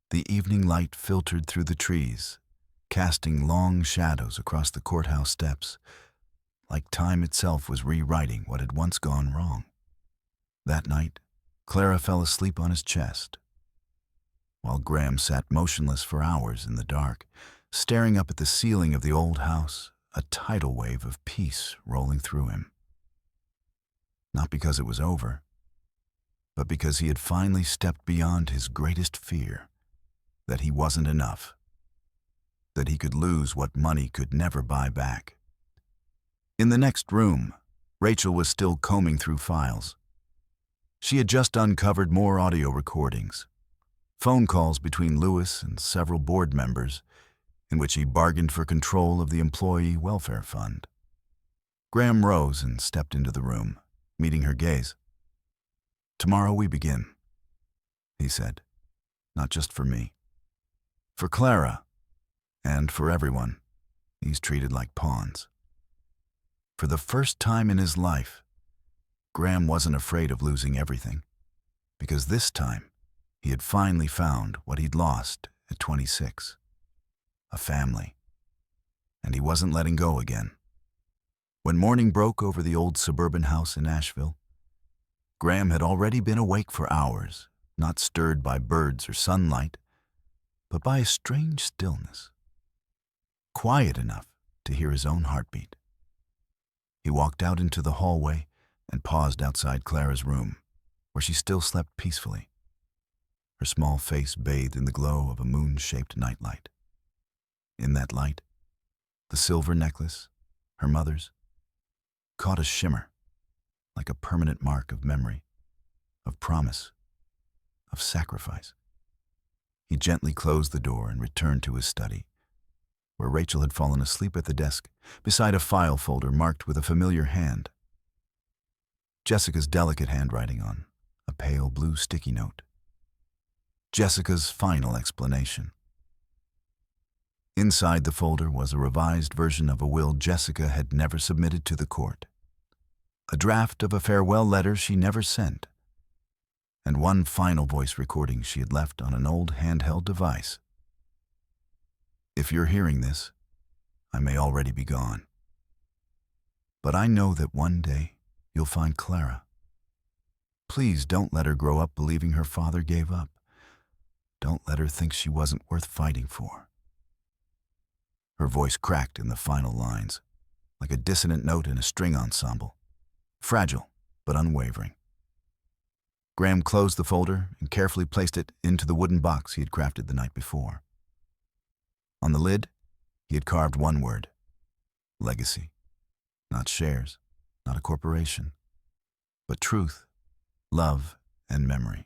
the evening light filtered through the trees, casting long shadows across the courthouse steps, like time itself was rewriting what had once gone wrong. That night, Clara fell asleep on his chest, while Graham sat motionless for hours in the dark, staring up at the ceiling of the old house, a tidal wave of peace rolling through him. Not because it was over, but because he had finally stepped beyond his greatest fear, that he wasn't enough, that he could lose what money could never buy back. In the next room, Rachel was still combing through files. She had just uncovered more audio recordings, phone calls between Lewis and several board members, in which he bargained for control of the Employee Welfare Fund. Graham rose and stepped into the room, meeting her gaze. "Tomorrow we begin," he said. "Not just for me. For Clara, and for everyone he's treated like pawns." For the first time in his life, Graham wasn't afraid of losing everything, because this time he had finally found what he'd lost at 26. A family. And he wasn't letting go again. When morning broke over the old suburban house in Asheville, Graham had already been awake for hours, not stirred by birds or sunlight, but by a strange stillness, quiet enough to hear his own heartbeat. He walked out into the hallway and paused outside Clara's room, where she still slept peacefully, her small face bathed in the glow of a moon-shaped nightlight. In that light, the silver necklace, her mother's, caught a shimmer, like a permanent mark of memory, of promise, of sacrifice. He gently closed the door and returned to his study, where Rachel had fallen asleep at the desk, beside a file folder marked with a familiar hand. Jessica's delicate handwriting on a pale blue sticky note. Jessica's final explanation. Inside the folder was a revised version of a will Jessica had never submitted to the court, a draft of a farewell letter she never sent, and one final voice recording she had left on an old handheld device. "If you're hearing this, I may already be gone. But I know that one day you'll find Clara. Please don't let her grow up believing her father gave up. Don't let her think she wasn't worth fighting for." Her voice cracked in the final lines, like a dissonant note in a string ensemble, fragile but unwavering. Graham closed the folder and carefully placed it into the wooden box he had crafted the night before. On the lid, he had carved one word: legacy. Not shares, not a corporation, but truth, love, and memory.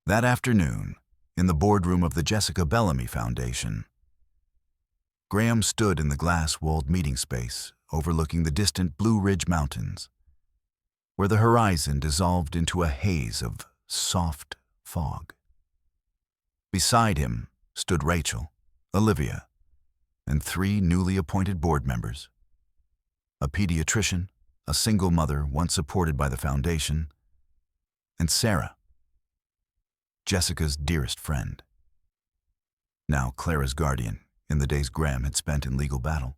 That afternoon, in the boardroom of the Jessica Bellamy Foundation, Graham stood in the glass-walled meeting space overlooking the distant Blue Ridge Mountains, where the horizon dissolved into a haze of soft fog. Beside him stood Rachel, Olivia, and 3 newly appointed board members: a pediatrician, a single mother once supported by the foundation, and Sarah, Jessica's dearest friend, now Clara's guardian in the days Graham had spent in legal battle.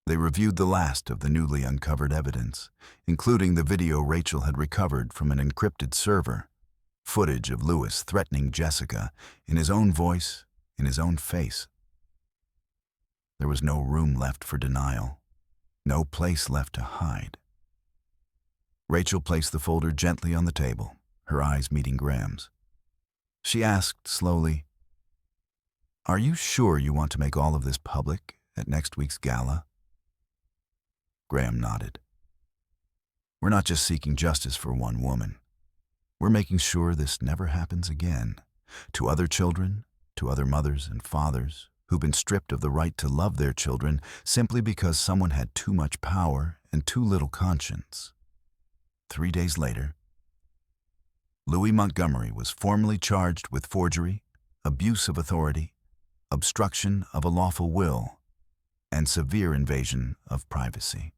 They reviewed the last of the newly uncovered evidence, including the video Rachel had recovered from an encrypted server, footage of Lewis threatening Jessica in his own voice, in his own face. There was no room left for denial, no place left to hide. Rachel placed the folder gently on the table, her eyes meeting Graham's. She asked slowly, "Are you sure you want to make all of this public at next week's gala?" Graham nodded. "We're not just seeking justice for one woman. We're making sure this never happens again, to other children, to other mothers and fathers who've been stripped of the right to love their children simply because someone had too much power and too little conscience. 3 days later, Louis Montgomery was formally charged with forgery, abuse of authority, obstruction of a lawful will, and severe invasion of privacy.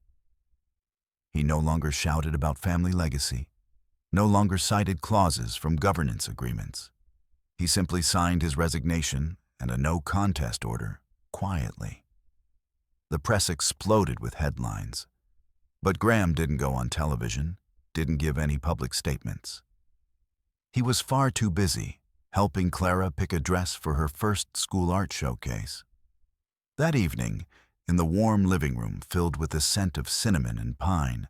He no longer shouted about family legacy, no longer cited clauses from governance agreements. He simply signed his resignation and a no-contest order quietly. The press exploded with headlines, but Graham didn't go on television, didn't give any public statements. He was far too busy helping Clara pick a dress for her first school art showcase. That evening, in the warm living room filled with the scent of cinnamon and pine,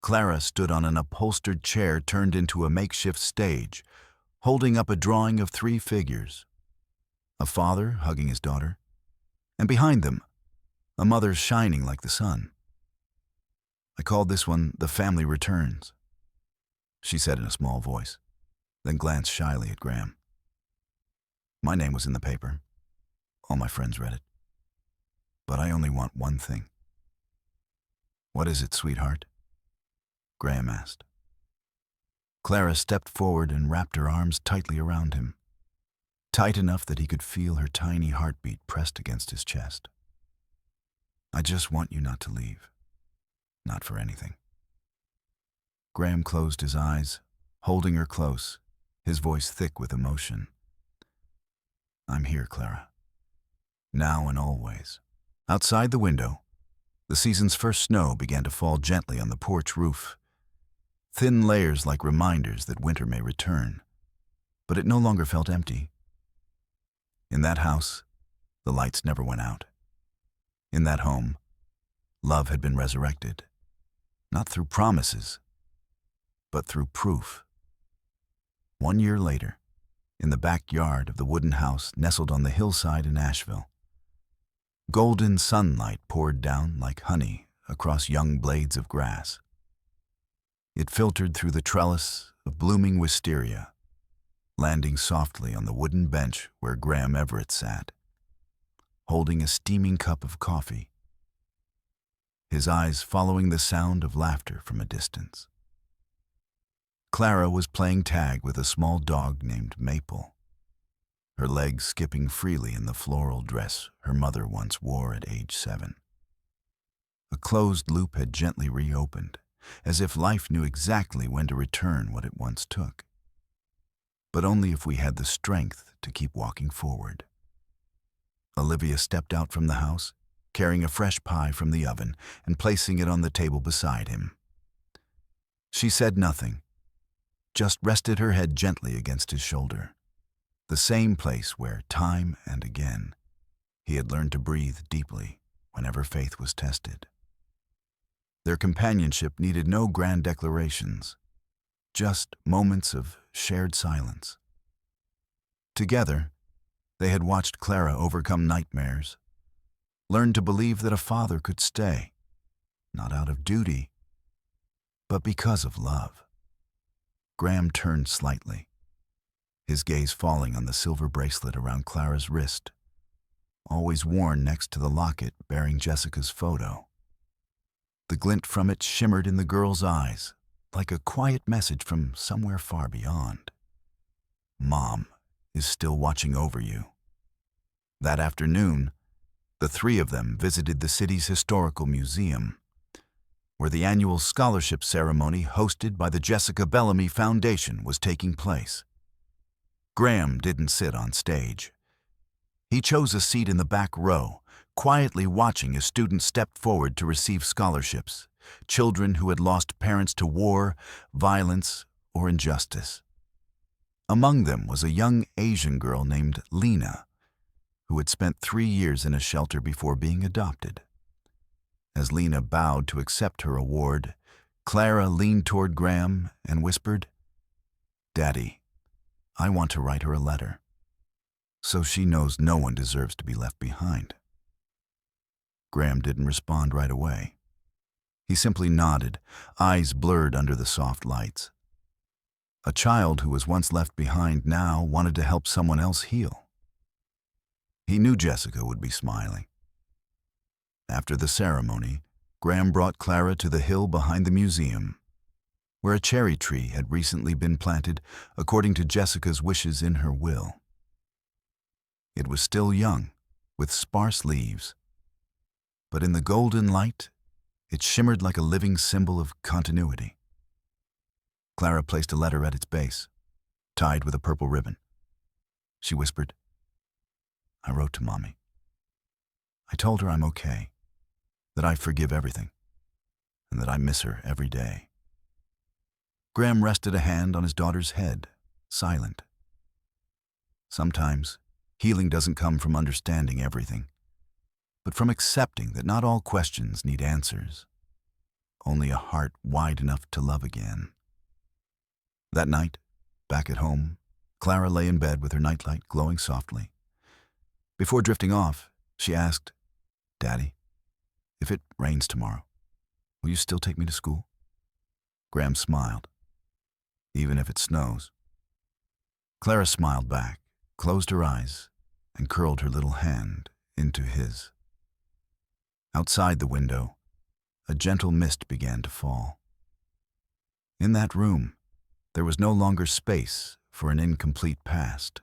Clara stood on an upholstered chair turned into a makeshift stage, holding up a drawing of 3 figures: a father hugging his daughter, and behind them, a mother shining like the sun. "I called this one The Family Returns," she said in a small voice, then glanced shyly at Graham. "My name was in the paper. All my friends read it. But I only want one thing." "What is it, sweetheart?" Graham asked. Clara stepped forward and wrapped her arms tightly around him, tight enough that he could feel her tiny heartbeat pressed against his chest. "I just want you not to leave. Not for anything." Graham closed his eyes, holding her close, his voice thick with emotion. "I'm here, Clara. Now and always." Outside the window, the season's first snow began to fall gently on the porch roof, thin layers like reminders that winter may return, but it no longer felt empty. In that house, the lights never went out. In that home, love had been resurrected, not through promises, but through proof. 1 year later, in the backyard of the wooden house nestled on the hillside in Asheville, golden sunlight poured down like honey across young blades of grass. It filtered through the trellis of blooming wisteria, landing softly on the wooden bench where Graham Everett sat, holding a steaming cup of coffee, his eyes following the sound of laughter from a distance. Clara was playing tag with a small dog named Maple, her legs skipping freely in the floral dress her mother once wore at age 7. A closed loop had gently reopened, as if life knew exactly when to return what it once took. But only if we had the strength to keep walking forward. Olivia stepped out from the house, carrying a fresh pie from the oven and placing it on the table beside him. She said nothing, just rested her head gently against his shoulder, the same place where, time and again, he had learned to breathe deeply whenever faith was tested. Their companionship needed no grand declarations, just moments of shared silence. Together, they had watched Clara overcome nightmares, learned to believe that a father could stay, not out of duty, but because of love. Graham turned slightly, his gaze falling on the silver bracelet around Clara's wrist, always worn next to the locket bearing Jessica's photo. The glint from it shimmered in the girl's eyes, like a quiet message from somewhere far beyond. Mom is still watching over you. That afternoon, the 3 of them visited the city's historical museum, where the annual scholarship ceremony hosted by the Jessica Bellamy Foundation was taking place. Graham didn't sit on stage. He chose a seat in the back row, quietly watching as students stepped forward to receive scholarships, children who had lost parents to war, violence, or injustice. Among them was a young Asian girl named Lena, who had spent 3 years in a shelter before being adopted. As Lena bowed to accept her award, Clara leaned toward Graham and whispered, "Daddy, I want to write her a letter, so she knows no one deserves to be left behind." Graham didn't respond right away. He simply nodded, eyes blurred under the soft lights. A child who was once left behind now wanted to help someone else heal. He knew Jessica would be smiling. After the ceremony, Graham brought Clara to the hill behind the museum, where a cherry tree had recently been planted according to Jessica's wishes in her will. It was still young, with sparse leaves, but in the golden light, it shimmered like a living symbol of continuity. Clara placed a letter at its base, tied with a purple ribbon. She whispered, "I wrote to Mommy. I told her I'm okay, that I forgive everything, and that I miss her every day." Graham rested a hand on his daughter's head, silent. Sometimes, healing doesn't come from understanding everything, but from accepting that not all questions need answers, only a heart wide enough to love again. That night, back at home, Clara lay in bed with her nightlight glowing softly. Before drifting off, she asked, "Daddy, if it rains tomorrow, will you still take me to school?" Graham smiled. "Even if it snows." Clara smiled back, closed her eyes, and curled her little hand into his. Outside the window, a gentle mist began to fall. In that room, there was no longer space for an incomplete past,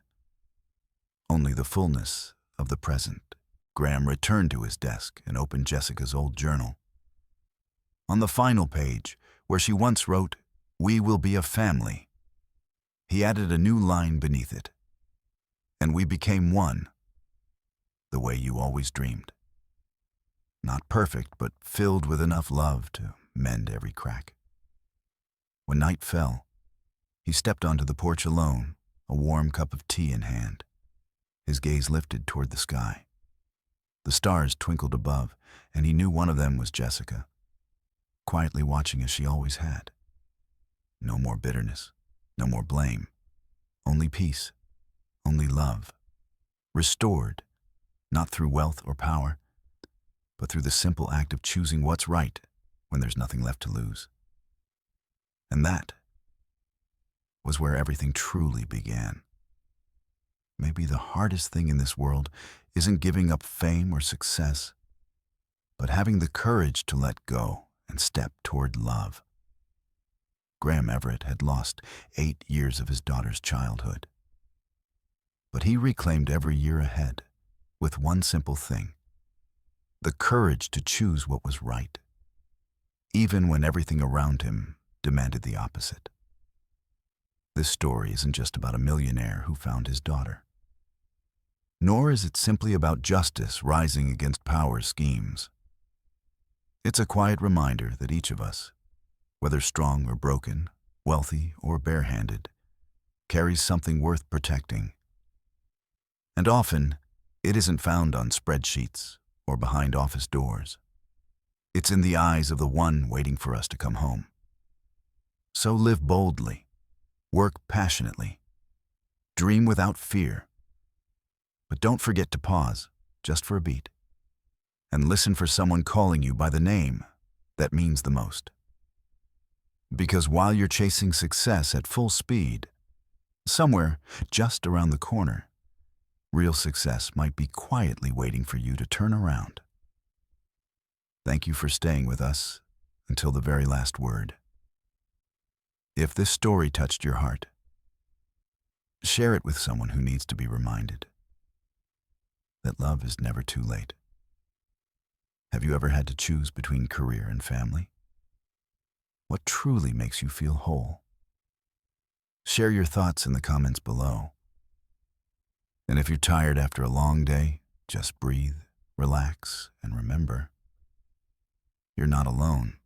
only the fullness of the present. Graham returned to his desk and opened Jessica's old journal. On the final page, where she once wrote, "We will be a family," he added a new line beneath it, "And we became one, the way you always dreamed." Not perfect, but filled with enough love to mend every crack. When night fell, he stepped onto the porch alone, a warm cup of tea in hand. His gaze lifted toward the sky. The stars twinkled above, and he knew one of them was Jessica, quietly watching as she always had. No more bitterness, no more blame, only peace, only love. Restored, not through wealth or power, but through the simple act of choosing what's right when there's nothing left to lose. And that was where everything truly began. Maybe the hardest thing in this world isn't giving up fame or success, but having the courage to let go and step toward love. Graham Everett had lost 8 years of his daughter's childhood, but he reclaimed every year ahead with one simple thing: the courage to choose what was right, even when everything around him demanded the opposite. This story isn't just about a millionaire who found his daughter. Nor is it simply about justice rising against power schemes. It's a quiet reminder that each of us, whether strong or broken, wealthy or barehanded, carries something worth protecting. And often, it isn't found on spreadsheets or behind office doors. It's in the eyes of the one waiting for us to come home. So live boldly, work passionately, dream without fear. But don't forget to pause, just for a beat, and listen for someone calling you by the name that means the most. Because while you're chasing success at full speed, somewhere just around the corner, real success might be quietly waiting for you to turn around. Thank you for staying with us until the very last word. If this story touched your heart, share it with someone who needs to be reminded that love is never too late. Have you ever had to choose between career and family? What truly makes you feel whole? Share your thoughts in the comments below. And if you're tired after a long day, just breathe, relax, and remember, you're not alone.